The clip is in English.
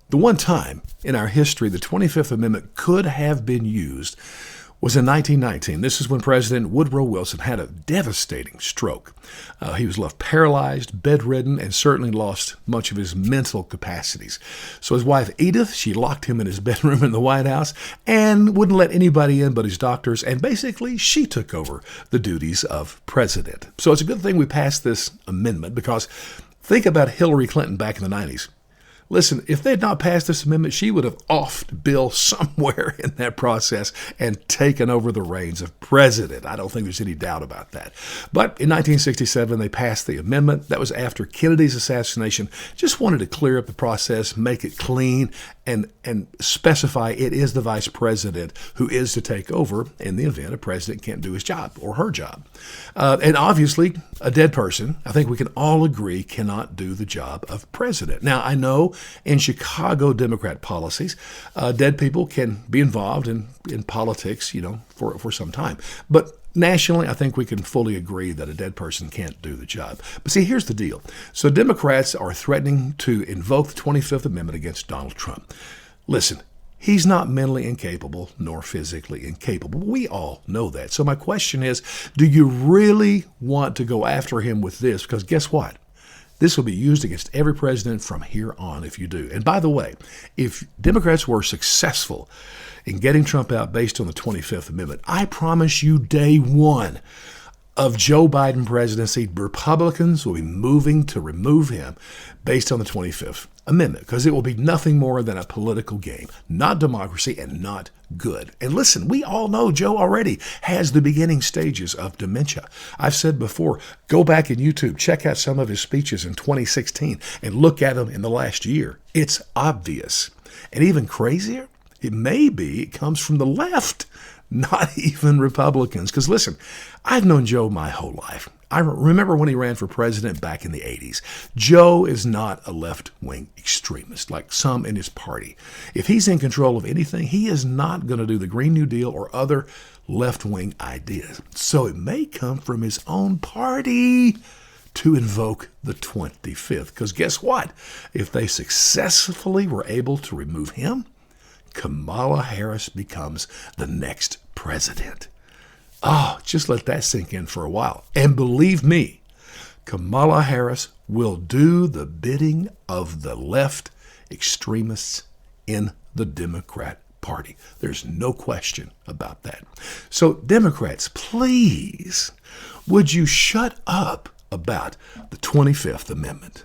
The one time in our history the 25th Amendment could have been used was in 1919. This is when President Woodrow Wilson had a devastating stroke. He was left paralyzed, bedridden, and certainly lost much of his mental capacities. So his wife, Edith, she locked him in his bedroom in the White House and wouldn't let anybody in but his doctors, and basically she took over the duties of president. So it's a good thing we passed this amendment, because think about Hillary Clinton back in the 90s. Listen, if they had not passed this amendment, she would have offed Bill somewhere in that process and taken over the reins of president. I don't think there's any doubt about that. But in 1967, they passed the amendment. That was after Kennedy's assassination. Just wanted to clear up the process, make it clean, and specify it is the vice president who is to take over in the event a president can't do his job or her job. And obviously, a dead person, I think we can all agree, cannot do the job of president. Now, I know in Chicago Democrat policies, dead people can be involved in politics, for some time. But nationally, I think we can fully agree that a dead person can't do the job. But see, here's the deal. So Democrats are threatening to invoke the 25th Amendment against Donald Trump. Listen, he's not mentally incapable nor physically incapable. We all know that. So my question is, do you really want to go after him with this? Because guess what? This will be used against every president from here on if you do. And by the way, if Democrats were successful in getting Trump out based on the 25th Amendment, I promise you day one of Joe Biden presidency, Republicans will be moving to remove him based on the 25th Amendment, because it will be nothing more than a political game, not democracy and not good. And listen, we all know Joe already has the beginning stages of dementia. I've said before, go back in YouTube, check out some of his speeches in 2016 and look at them in the last year. It's obvious. And even crazier, it comes from the left, not even Republicans. Because listen, I've known Joe my whole life. I remember when he ran for president back in the 80s. Joe is not a left-wing extremist like some in his party. If he's in control of anything, he is not going to do the Green New Deal or other left-wing ideas. So it may come from his own party to invoke the 25th. Because guess what? If they successfully were able to remove him, Kamala Harris becomes the next president. Oh, just let that sink in for a while. And believe me, Kamala Harris will do the bidding of the left extremists in the Democrat Party. There's no question about that. So Democrats, please, would you shut up about the 25th Amendment?